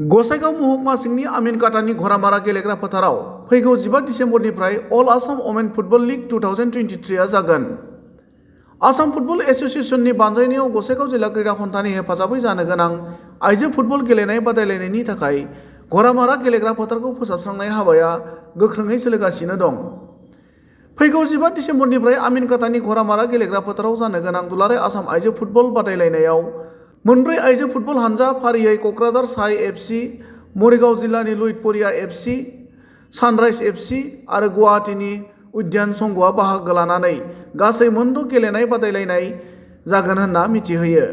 गसाइगाव महकुमा सिंनि आमिनकाटानि घरामारा गेलेग्रा फोथाराव फैगौ 15 डिसेम्बरनिफ्राय अल आसाम वमेन फुटबल लीग 2023 आ जागोन। आसाम फुटबल एसोसिएशननि बानजायनायाव गसाइगाव जिल्ला क्रीड़ा खन्थानि हेफाजाबै जानो गोनां आइजो फुटबल गेलेनाय बादायलायनायनि थाखाय घरामारा गेलेग्रा फोथारखौ फोसाबस्रांनाय हाबाया गोख्रोङै सोलिगासिनो दं। फैगौ 15 डिसेम्बरनिफ्राय आमिनकाटानि घरामारा गेलेग्रा फोथाराव जानो गोनां दुलाराय आसाम आइजो फुटबल बादायलायनायाव मोनब्रै आइजो फुटबल हानजा फारियै क'क्राझार साइ एफसि, मरिगाव जिल्लानि लुइटपरिया एफसि, सानराइज एफसि आरो गुवाहाटीनि उद्यान संघआ बाहागो लानानै गासै मोनद' गेलेनाय बादायलायनाय जागोन होनना मिथिहोयो।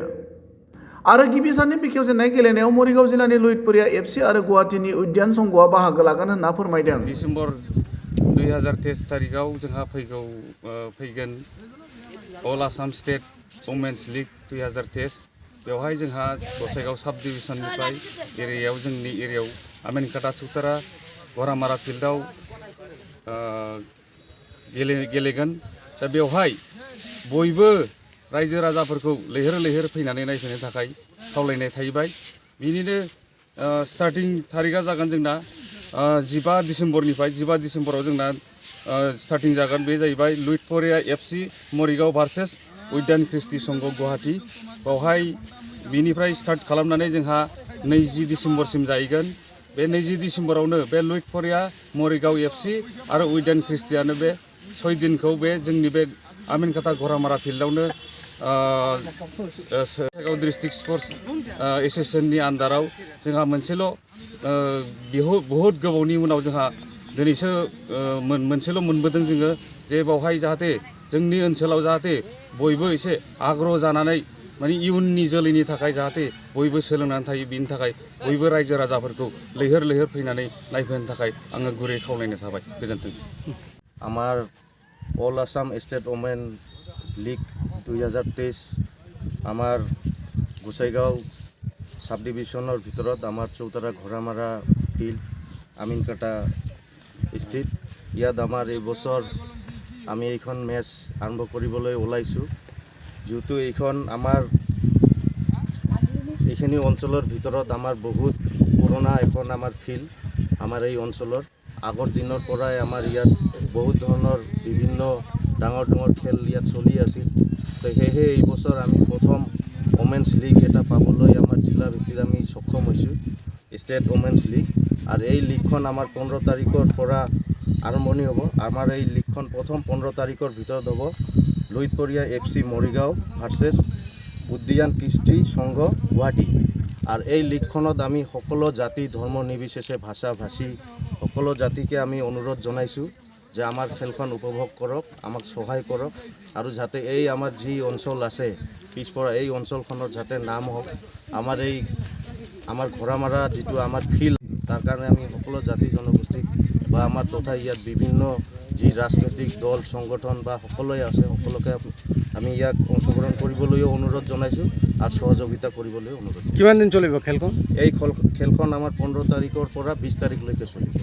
आरो गिबि साननि बेखेवजेननाय गेलेनायाव मरिगाव जिल्लानि लुइटपरिया एफसि आरो गुवाहाटीनि उद्यान संघआ बाहागो लागोन होनना फोरमायदों। डिसेम्बर 2023 तारिखआव जोंहा फैगोन अल आसाम स्टेट वमेन्स लीग 2023 बेवहाय जोंहा गसाइगाव साब डिभिजननिफ्राय जोंनि एरियायाव आमिनकाटा सुतारा घरामारा फिल्डआव गेलेगोन। दा बेवहाय बयबो रायजो राजाफोरखौ लैहोर फैनानै नायफैनो थाखाय खावलायनाय थाहैबाय। बिनिनो स्टार्टिं तारिखआ जागोन जोंना 15 डिसेम्बरनिफ्राय 15 डिसेम्बराव जोंना स्टार्टिं जागोन। बे जाहैबाय लुइटपरिया एफसि मरिगाव भार्सेस उद्यान ख्रिस्टि संघ गुवाहाटी। बेवहाय बिनिफ्राय स्टार्ट खालामनानै जोंहा 20 डिसेम्बरसिम जाहैगोन। बे 20 डिसेम्बरावनो बे लुइटपरिया मरिगाव एफसि आरो उद्यान ख्रिस्टियानो बे 6 दिनखौ बे जोंनि बे आमिनकाटा घरामारा फिल्डआवनो गसाइगाव डिस्ट्रिक्ट स्पर्ट्स एसोसिएशननि आन्दाराव जोंहा मोनसेल' बहुद गोबावनि उनाव जोंहा दिनैसो मोनसेल' मोनबोदों जोङो जे बावहाय जाहाथे जोंनि ओनसोलाव जाहाथे बयबो एसे आग्रह जानानै माने इयुननि जोलैनि थाखाय जाहाथे बयबो सोलोंनानै थायो, बिनि थाखाय बयबो रायजो राजाफोरखौ लैहोर फैनानै नायफैनो थाखाय आङो गुरै खावलायनो थाबाय। गोजोन्थों। আমার all Assam state women League 2023 আমার গোসাইগাঁও সাব ডিভিশনের ভিতৰত আমার চৌতারা ঘৰামাৰা ফিল্ড আমিনকাটা স্থিত। ইয়াত আমাৰ এই বছৰ আমি এইখন মেচ আৰম্ভ কৰিবলৈ ওলাইছোঁ। যেহেতু এইখন আমাৰ এইখিনি অঞ্চলৰ ভিতৰত আমাৰ বহুত পুৰণা এখন আমাৰ ফিল্ড। আমাৰ এই অঞ্চলৰ আগৰ দিনৰ পৰাই আমাৰ ইয়াত বহুত ধৰণৰ বিভিন্ন ডাঙৰ খেল ইয়াত চলি আছিল। তো সেয়েহে এই বছৰ আমি প্ৰথম ওমেন্স লীগ এটা পাবলৈ আমাৰ জিলা ভিত্তিত আমি সক্ষম হৈছোঁ, ষ্টেট ওমেন্স লীগ। আৰু এই লীগখন আমাৰ 15 তাৰিখৰ পৰা আৰম্ভণি হ'ব। আমাৰ এই লীগখন প্ৰথম 15 তাৰিখৰ ভিতৰত হ'ব লুইটপৰিয়া এফসি মৰিগাঁও ভাৰ্চেছ উদ্যান কৃষ্টি সংঘ গুৱাহাটী। আৰু এই লীগখনত আমি সকলো জাতি ধৰ্ম নিৰ্বিশেষে ভাষা ভাষী সকলো জাতিকে আমি অনুৰোধ জনাইছোঁ যে আমাৰ খেলখন উপভোগ কৰক, আমাক সহায় কৰক আৰু যাতে এই আমাৰ যি অঞ্চল আছে পিছপৰা এই অঞ্চলখনত যাতে নাম হওক। আমাৰ ঘৰামাৰা যিটো আমাৰ ফিল্ড তাৰ কাৰণে আমি সকলো জাতি জনগোষ্ঠী বা আমাৰ তথা ইয়াত বিভিন্ন যি ৰাজনৈতিক দল সংগঠন বা সকলোৱে আছে সকলোকে আমি ইয়াক অংশগ্ৰহণ কৰিবলৈও অনুৰোধ জনাইছোঁ আৰু সহযোগিতা কৰিবলৈ অনুৰোধ। কিমান দিন চলিব খেলখন? এই খেলখন আমাৰ 15 তাৰিখৰ পৰা 20 তাৰিখলৈকে চলিব।